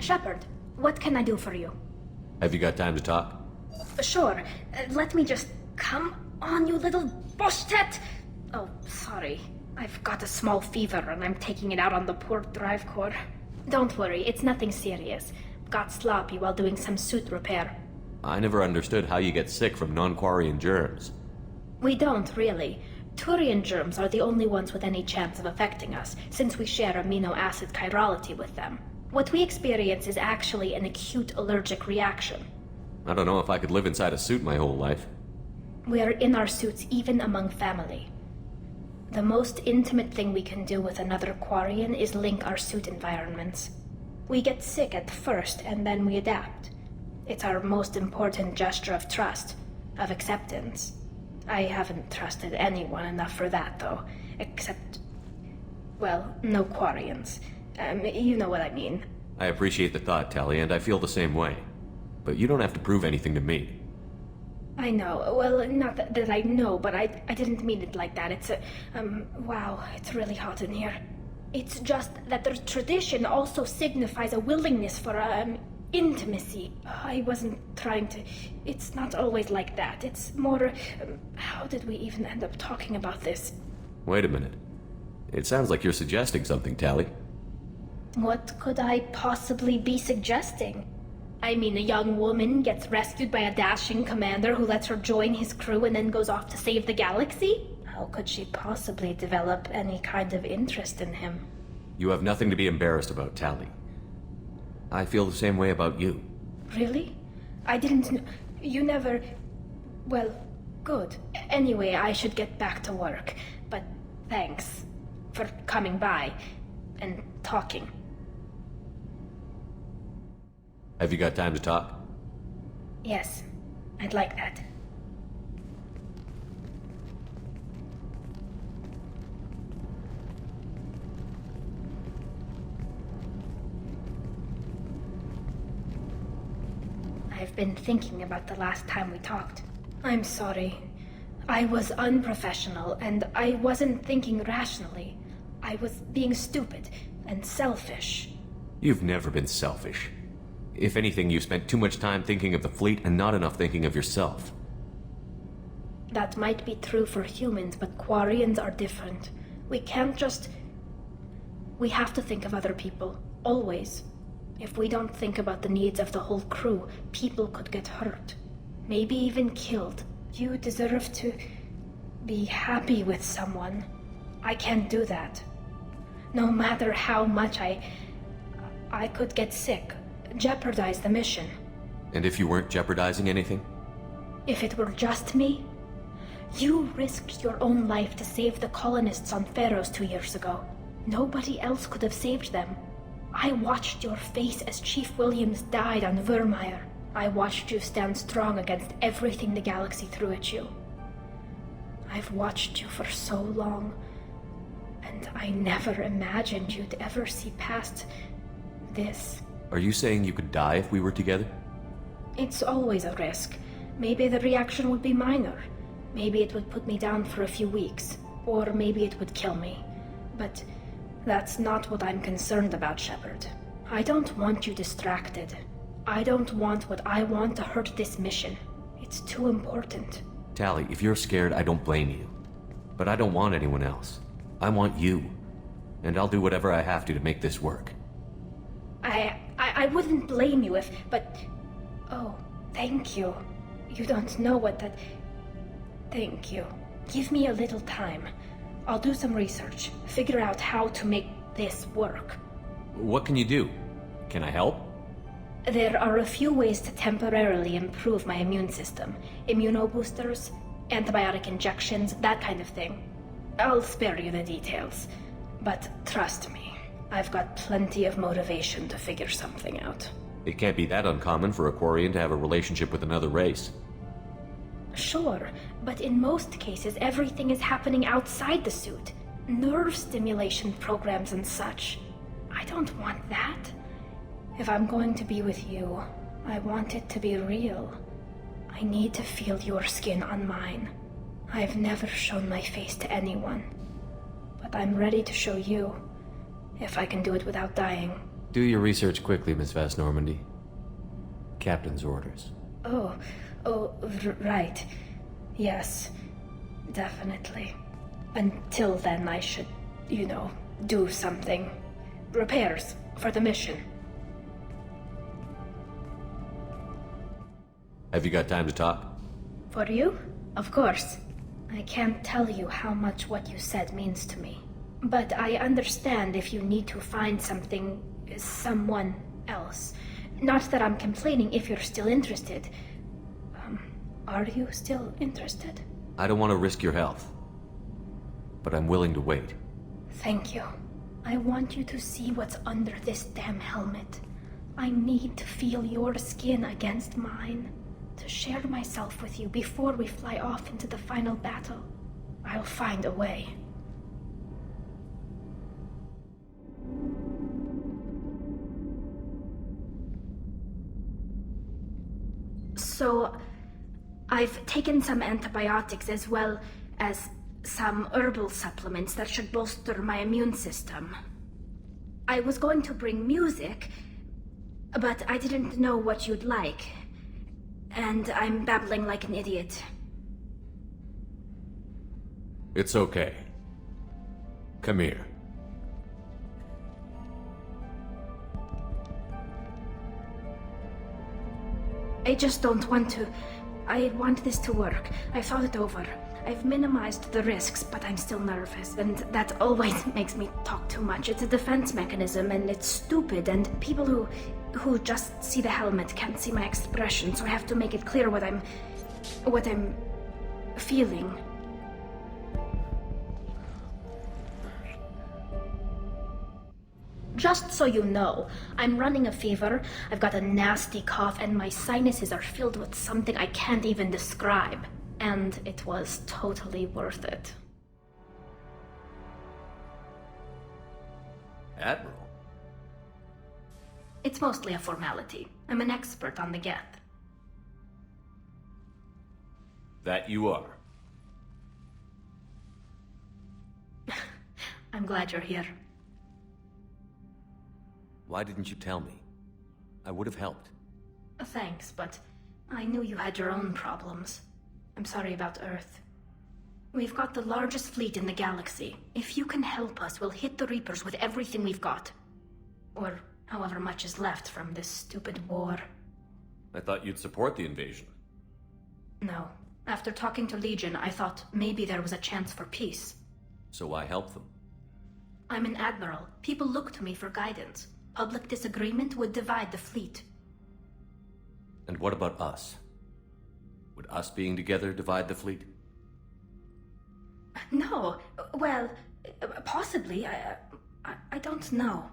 Shepard, what can I do for you? Have you got time to talk? Sure. Let me just... Come on, you little boshtet! Oh, sorry. I've got a small fever and I'm taking it out on the poor drive core. Don't worry, it's nothing serious. Got sloppy while doing some suit repair. I never understood how you get sick from non-Quarian germs. We don't, really. Turian germs are the only ones with any chance of affecting us, since we share amino acid chirality with them. What we experience is actually an acute allergic reaction. I don't know if I could live inside a suit my whole life. We are in our suits even among family. The most intimate thing we can do with another Quarian is link our suit environments. We get sick at first, and then we adapt. It's our most important gesture of trust, of acceptance. I haven't trusted anyone enough for that, though. Except... well, no Quarians. You know what I mean. I appreciate the thought, Tali, and I feel the same way. But you don't have to prove anything to me. I know. Well, not that I know, but I didn't mean it like that. It's wow, it's really hot in here. It's just that the tradition also signifies a willingness for, intimacy. I wasn't trying to... It's not always like that. It's more... how did we even end up talking about this? Wait a minute. It sounds like you're suggesting something, Tali. What could I possibly be suggesting? I mean, a young woman gets rescued by a dashing commander who lets her join his crew and then goes off to save the galaxy? How could she possibly develop any kind of interest in him? You have nothing to be embarrassed about, Tali. I feel the same way about you. Really? I didn't know... You never... Well, good. Anyway, I should get back to work. But thanks for coming by and talking. Have you got time to talk? Yes, I'd like that. I've been thinking about the last time we talked. I'm sorry. I was unprofessional, and I wasn't thinking rationally. I was being stupid and selfish. You've never been selfish. If anything, you spent too much time thinking of the fleet and not enough thinking of yourself. That might be true for humans, but Quarians are different. We can't just... We have to think of other people, always. If we don't think about the needs of the whole crew, people could get hurt. Maybe even killed. You deserve to be happy with someone. I can't do that. No matter how much I could get sick, jeopardize the mission. And if you weren't jeopardizing anything? If it were just me? You risked your own life to save the colonists on Pharaohs 2 years ago. Nobody else could have saved them. I watched your face as Chief Williams died on Vermeer. I watched you stand strong against everything the galaxy threw at you. I've watched you for so long, and I never imagined you'd ever see past this. Are you saying you could die if we were together? It's always a risk. Maybe the reaction would be minor. Maybe it would put me down for a few weeks. Or maybe it would kill me. But that's not what I'm concerned about, Shepard. I don't want you distracted. I don't want what I want to hurt this mission. It's too important. Tali, if you're scared, I don't blame you. But I don't want anyone else. I want you. And I'll do whatever I have to make this work. I wouldn't blame you if... But... Oh, thank you. You don't know what that... Thank you. Give me a little time. I'll do some research. Figure out how to make this work. What can you do? Can I help? There are a few ways to temporarily improve my immune system. Immunoboosters, antibiotic injections, that kind of thing. I'll spare you the details. But trust me, I've got plenty of motivation to figure something out. It can't be that uncommon for a Quarian to have a relationship with another race. Sure, but in most cases everything is happening outside the suit. Nerve stimulation programs and such. I don't want that. If I'm going to be with you, I want it to be real. I need to feel your skin on mine. I've never shown my face to anyone. But I'm ready to show you, if I can do it without dying. Do your research quickly, Miss Vast Normandy. Captain's orders. Right. Yes, definitely. Until then, I should, do something. Repairs for the mission. Have you got time to talk? For you? Of course. I can't tell you how much what you said means to me. But I understand if you need to find someone else. Not that I'm complaining if you're still interested. Are you still interested? I don't want to risk your health. But I'm willing to wait. Thank you. I want you to see what's under this damn helmet. I need to feel your skin against mine. To share myself with you before we fly off into the final battle. I'll find a way. So, I've taken some antibiotics as well as some herbal supplements that should bolster my immune system. I was going to bring music, but I didn't know what you'd like. And I'm babbling like an idiot. It's okay. Come here. I just don't want to. I want this to work. I've thought it over. I've minimized the risks, but I'm still nervous, and that always makes me talk too much. It's a defense mechanism, and it's stupid, and people who just see the helmet can't see my expression, so I have to make it clear what I'm feeling. Just so you know, I'm running a fever, I've got a nasty cough, and my sinuses are filled with something I can't even describe. And it was totally worth it. Admiral? It's mostly a formality. I'm an expert on the Geth. That you are. I'm glad you're here. Why didn't you tell me? I would have helped. Thanks, but I knew you had your own problems. I'm sorry about Earth. We've got the largest fleet in the galaxy. If you can help us, we'll hit the Reapers with everything we've got. Or however much is left from this stupid war. I thought you'd support the invasion. No. After talking to Legion, I thought maybe there was a chance for peace. So why help them? I'm an admiral. People look to me for guidance. Public disagreement would divide the fleet. And what about us? Would us being together divide the fleet? No. Well, possibly. I don't know.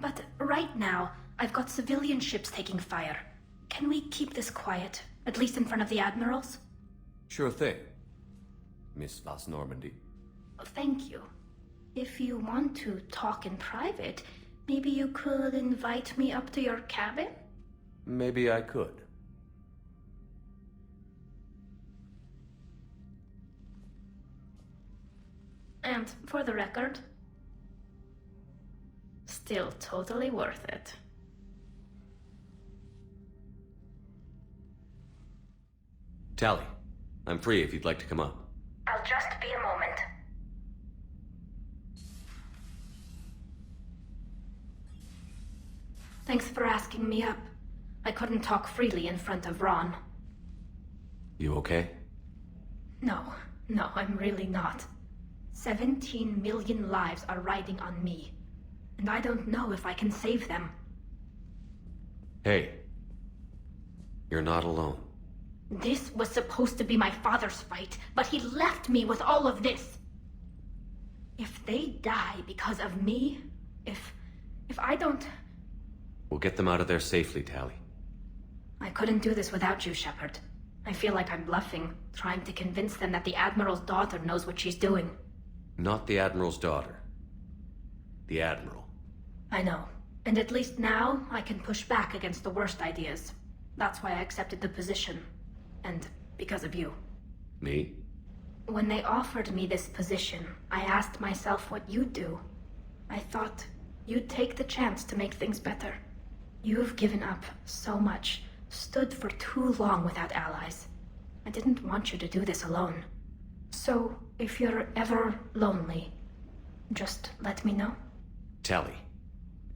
But right now, I've got civilian ships taking fire. Can we keep this quiet? At least in front of the admirals? Sure thing, Miss Vast Normandy. Thank you. If you want to talk in private, maybe you could invite me up to your cabin? Maybe I could. And for the record, still totally worth it. Tali, I'm free if you'd like to come up. I'll just be a moment. Thanks for asking me up. I couldn't talk freely in front of Ron. You okay? No, I'm really not. 17 million lives are riding on me, and I don't know if I can save them. Hey, you're not alone. This was supposed to be my father's fight, but he left me with all of this. If they die because of me, if I don't... We'll get them out of there safely, Tali. I couldn't do this without you, Shepard. I feel like I'm bluffing, trying to convince them that the Admiral's daughter knows what she's doing. Not the Admiral's daughter. The Admiral. I know. And at least now, I can push back against the worst ideas. That's why I accepted the position. And because of you. Me? When they offered me this position, I asked myself what you'd do. I thought You'd take the chance to make things better. You've given up so much, stood for too long without allies. I didn't want you to do this alone. So, if you're ever lonely, just let me know. Tali,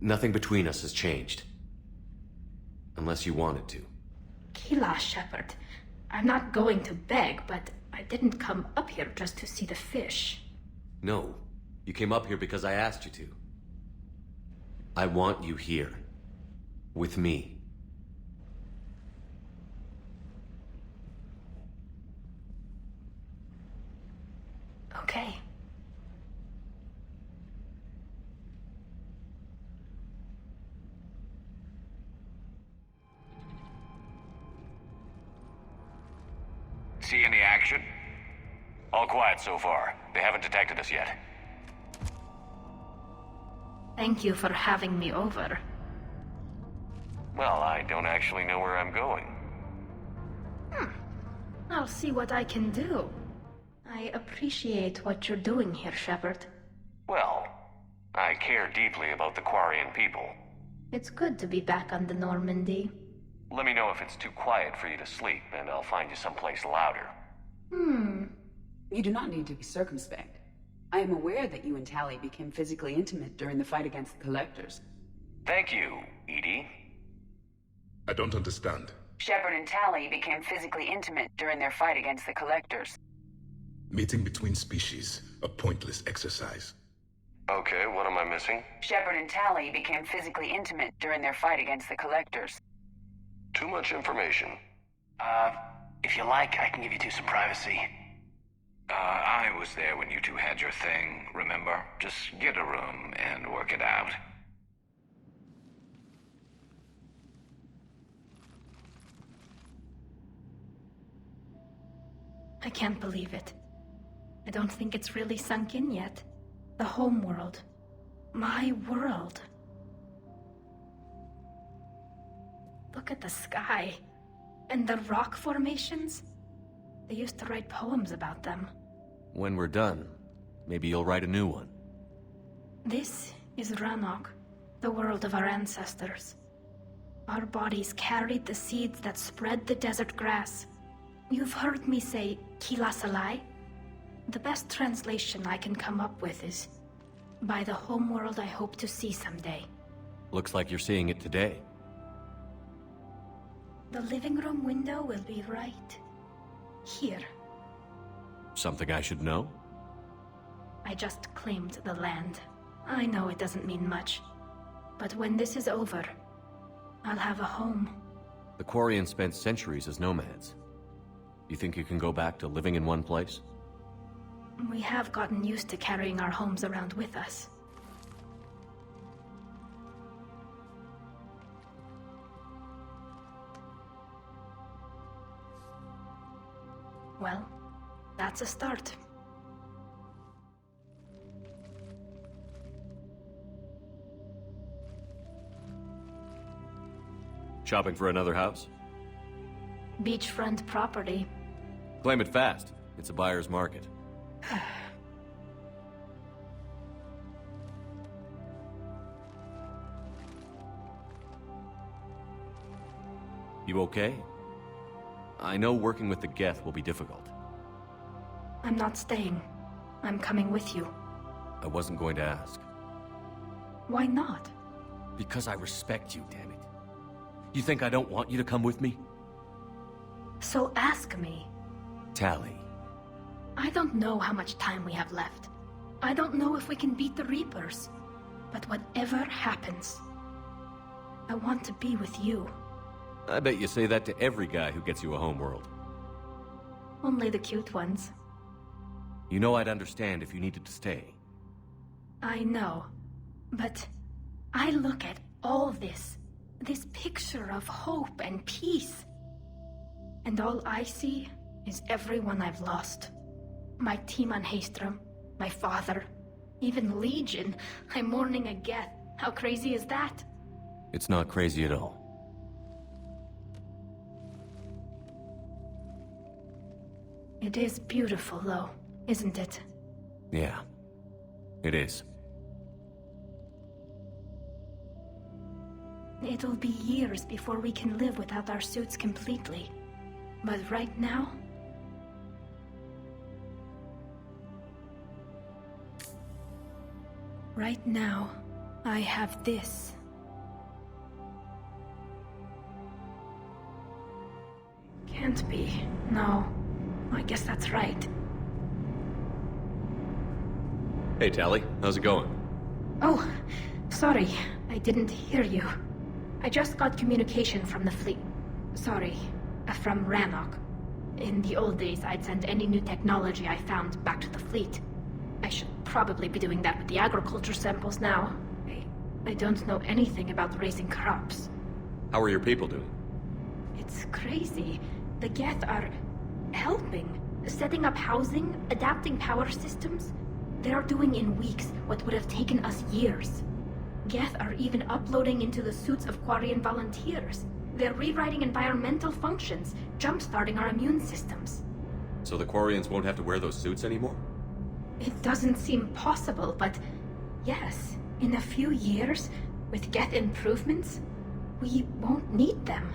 nothing between us has changed. Unless you wanted to. Kila, Shepard. I'm not going to beg, but I didn't come up here just to see the fish. No, you came up here because I asked you to. I want you here. With me. Okay. See any action? All quiet so far. They haven't detected us yet. Thank you for having me over. Well, I don't actually know where I'm going. I'll see what I can do. I appreciate what you're doing here, Shepard. Well, I care deeply about the Quarian people. It's good to be back on the Normandy. Let me know if it's too quiet for you to sleep, and I'll find you someplace louder. You do not need to be circumspect. I am aware that you and Tali became physically intimate during the fight against the Collectors. Thank you, Edie. I don't understand. Shepard and Tali became physically intimate during their fight against the Collectors. Meeting between species, a pointless exercise. Okay, what am I missing? Shepard and Tali became physically intimate during their fight against the Collectors. Too much information. If you like, I can give you two some privacy. I was there when you two had your thing, remember? Just get a room and work it out. I can't believe it. I don't think it's really sunk in yet. The home world. My world. Look at the sky. And the rock formations. They used to write poems about them. When we're done, maybe you'll write a new one. This is Ranok, the world of our ancestors. Our bodies carried the seeds that spread the desert grass. You've heard me say Kila Salai? The best translation I can come up with is, by the homeworld I hope to see someday. Looks like you're seeing it today. The living room window will be right here. Something I should know? I just claimed the land. I know it doesn't mean much. But when this is over, I'll have a home. The Quarians spent centuries as nomads. You think you can go back to living in one place? We have gotten used to carrying our homes around with us. Well, that's a start. Shopping for another house? Beachfront property. Claim it fast. It's a buyer's market. You okay? I know working with the Geth will be difficult. I'm not staying. I'm coming with you. I wasn't going to ask. Why not? Because I respect you, damn it. You think I don't want you to come with me? So ask me. Tali. I don't know how much time we have left. I don't know if we can beat the Reapers. But whatever happens, I want to be with you. I bet you say that to every guy who gets you a homeworld. Only the cute ones. You know I'd understand if you needed to stay. I know. But I look at all this picture of hope and peace. And all I see is everyone I've lost. My team on Haestrom, my father, even Legion. I'm mourning a Geth. How crazy is that? It's not crazy at all. It is beautiful, though, isn't it? Yeah, it is. It'll be years before we can live without our suits completely. But right now... Right now, I have this. Can't be. No. I guess that's right. Hey, Tali. How's it going? Oh, sorry. I didn't hear you. I just got communication from the fleet. Sorry, from Rannoch. In the old days, I'd send any new technology I found back to the fleet. I should probably be doing that with the agriculture samples now. I don't know anything about raising crops. How are your people doing? It's crazy. The Geth are helping, setting up housing, adapting power systems. They're doing in weeks what would have taken us years. Geth are even uploading into the suits of Quarian volunteers. They're rewriting environmental functions, jump-starting our immune systems. So the Quarians won't have to wear those suits anymore? It doesn't seem possible, but yes, in a few years, with Geth improvements, we won't need them.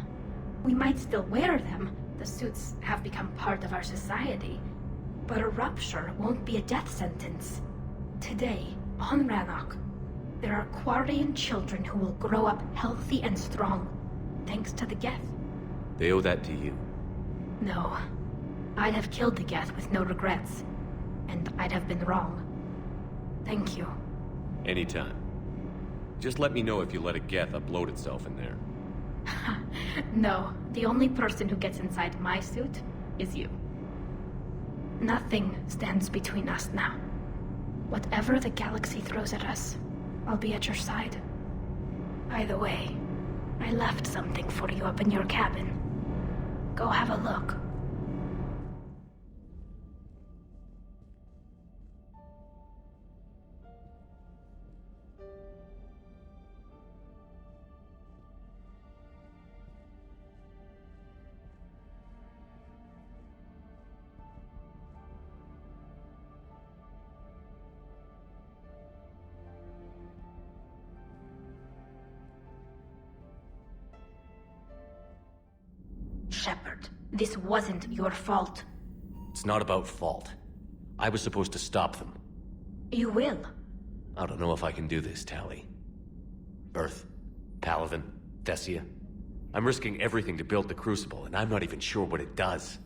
We might still wear them. The suits have become part of our society. But a rupture won't be a death sentence. Today, on Rannoch, there are Quarian children who will grow up healthy and strong, thanks to the Geth. They owe that to you. No. I'd have killed the Geth with no regrets. And I'd have been wrong. Thank you. Anytime. Just let me know if you let a Geth upload itself in there. No, the only person who gets inside my suit is you. Nothing stands between us now. Whatever the galaxy throws at us, I'll be at your side. By the way, I left something for you up in your cabin. Go have a look. Shepard, this wasn't your fault. It's not about fault. I was supposed to stop them. You will. I don't know if I can do this, Tali. Earth, Palaven, Thessia. I'm risking everything to build the Crucible, and I'm not even sure what it does.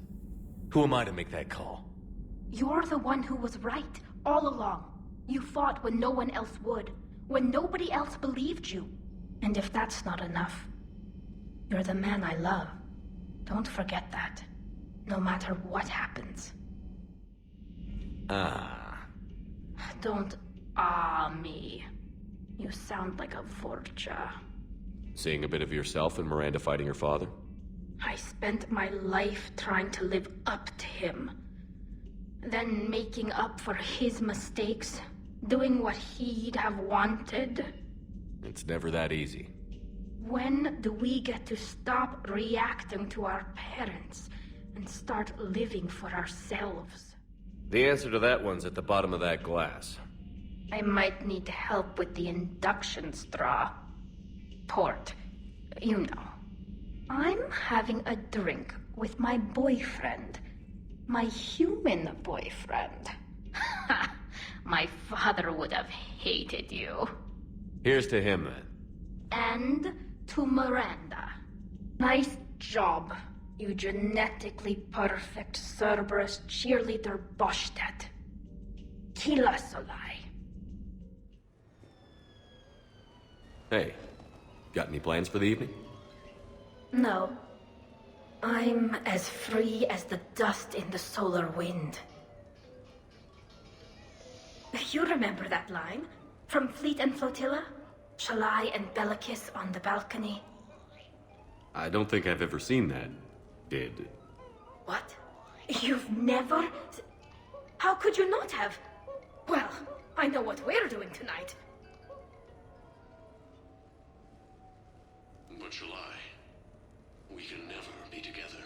Who am I to make that call? You're the one who was right, all along. You fought when no one else would, when nobody else believed you. And if that's not enough, you're the man I love. Don't forget that, no matter what happens. Don't me. You sound like a Vorcha. Seeing a bit of yourself in Miranda fighting her father? I spent my life trying to live up to him. Then making up for his mistakes, doing what he'd have wanted. It's never that easy. When do we get to stop reacting to our parents and start living for ourselves? The answer to that one's at the bottom of that glass. I might need help with the induction straw. Port, you know. I'm having a drink with my boyfriend. My human boyfriend. My father would have hated you. Here's to him, then. And to Miranda. Nice job, you genetically perfect Cerberus cheerleader Boshtet. Kila Solai. Hey, got any plans for the evening? No. I'm as free as the dust in the solar wind. You remember that line? From Fleet and Flotilla? Shalai and Bellicus on the balcony? I don't think I've ever seen that. Did. What? You've never... How could you not have? Well, I know what we're doing tonight. But Shalai, we can never be together.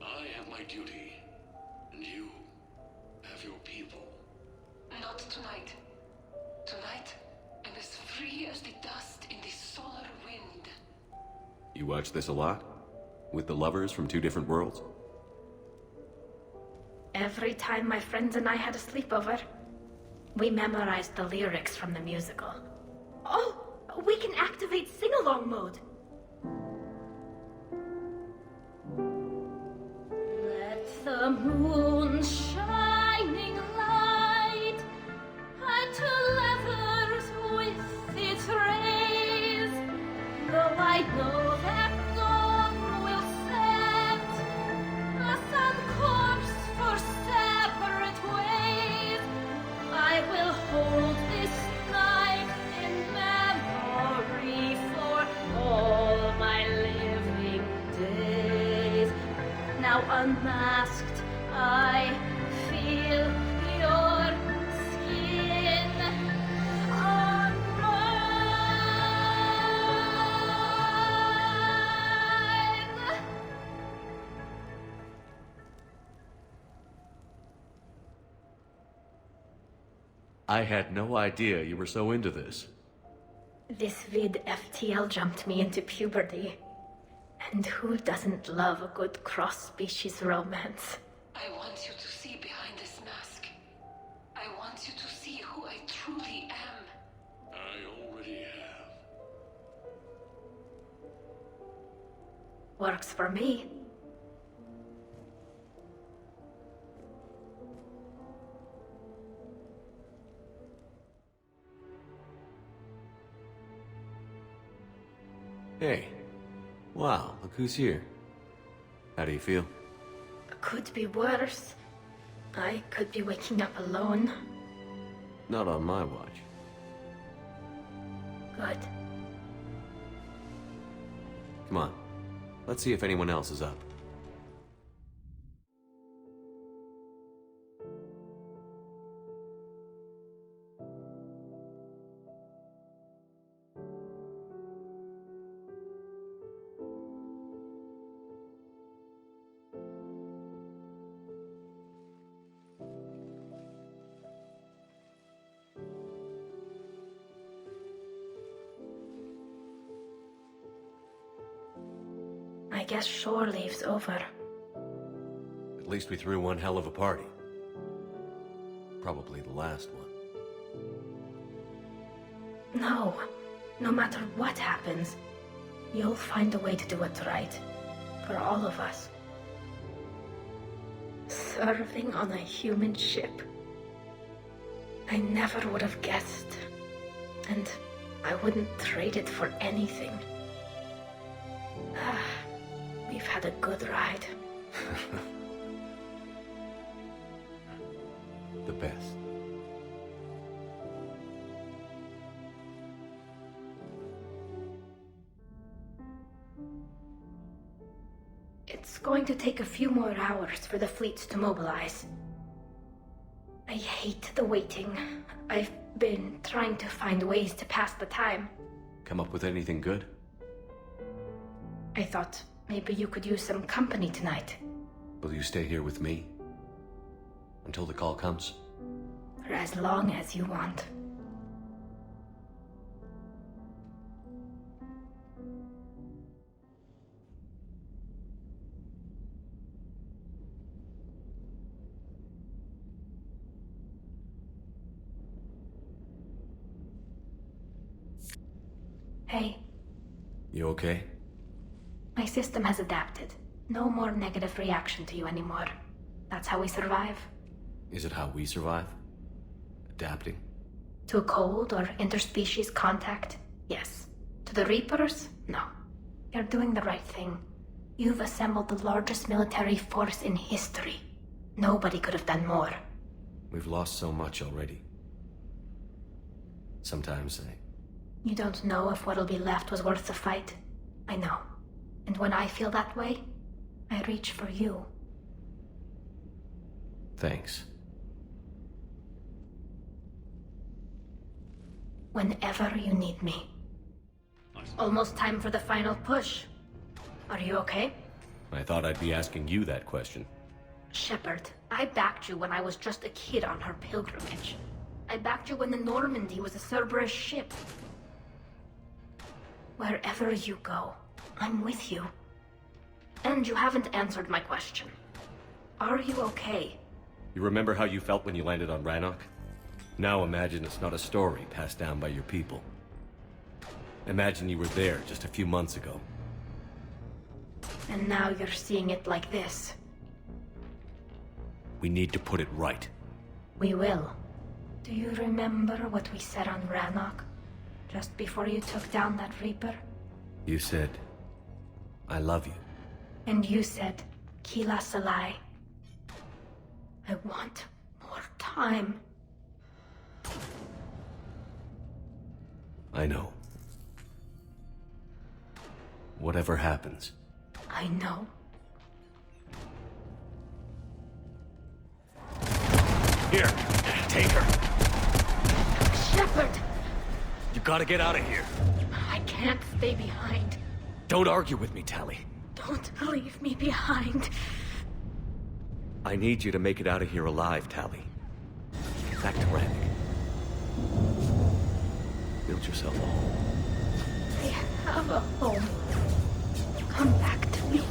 I have my duty, and you have your people. Not tonight. Tonight, I'm as free as the dust in the solar wind. You watch this a lot? With the lovers from two different worlds? Every time my friends and I had a sleepover, we memorized the lyrics from the musical. Oh, we can activate sing-along mode. Let the moon shining light to lovers with its rays. Though I know that dawn will set us on course for separate ways, I will hold this night in memory for all my living days. Now unmasked, I feel your skin on mine. I had no idea you were so into this. This vid FTL jumped me into puberty. And who doesn't love a good cross-species romance? I want you to see behind this mask. I want you to see who I truly am. I already have. Works for me. Hey. Wow, look who's here. How do you feel? Could be worse. I could be waking up alone. Not on my watch. Good. Come on. Let's see if anyone else is up. I guess shore leave's over. At least we threw one hell of a party. Probably the last one. No. No matter what happens, you'll find a way to do it right. For all of us. Serving on a human ship. I never would have guessed. And I wouldn't trade it for anything. We've had a good ride. The best. It's going to take a few more hours for the fleets to mobilize. I hate the waiting. I've been trying to find ways to pass the time. Come up with anything good? I thought maybe you could use some company tonight. Will you stay here with me? Until the call comes? For as long as you want. Hey. You okay? My system has adapted. No more negative reaction to you anymore. That's how we survive. Is it how we survive? Adapting? To cold or interspecies contact? Yes. To the Reapers? No. You're doing the right thing. You've assembled the largest military force in history. Nobody could have done more. We've lost so much already. Sometimes You don't know if what'll be left was worth the fight. I know. And when I feel that way, I reach for you. Thanks. Whenever you need me. Almost time for the final push. Are you okay? I thought I'd be asking you that question. Shepard, I backed you when I was just a kid on her pilgrimage. I backed you when the Normandy was a Cerberus ship. Wherever you go, I'm with you. And you haven't answered my question. Are you okay? You remember how you felt when you landed on Rannoch? Now imagine it's not a story passed down by your people. Imagine you were there just a few months ago. And now you're seeing it like this. We need to put it right. We will. Do you remember what we said on Rannoch? Just before you took down that Reaper? You said, I love you. And you said, Kila Salai. I want more time. I know. Whatever happens. I know. Here, take her. Shepard! You gotta get out of here. I can't stay behind. Don't argue with me, Tali. Don't leave me behind. I need you to make it out of here alive, Tali. Get back to Rannoch. Build yourself a home. I have a home. Come back to me.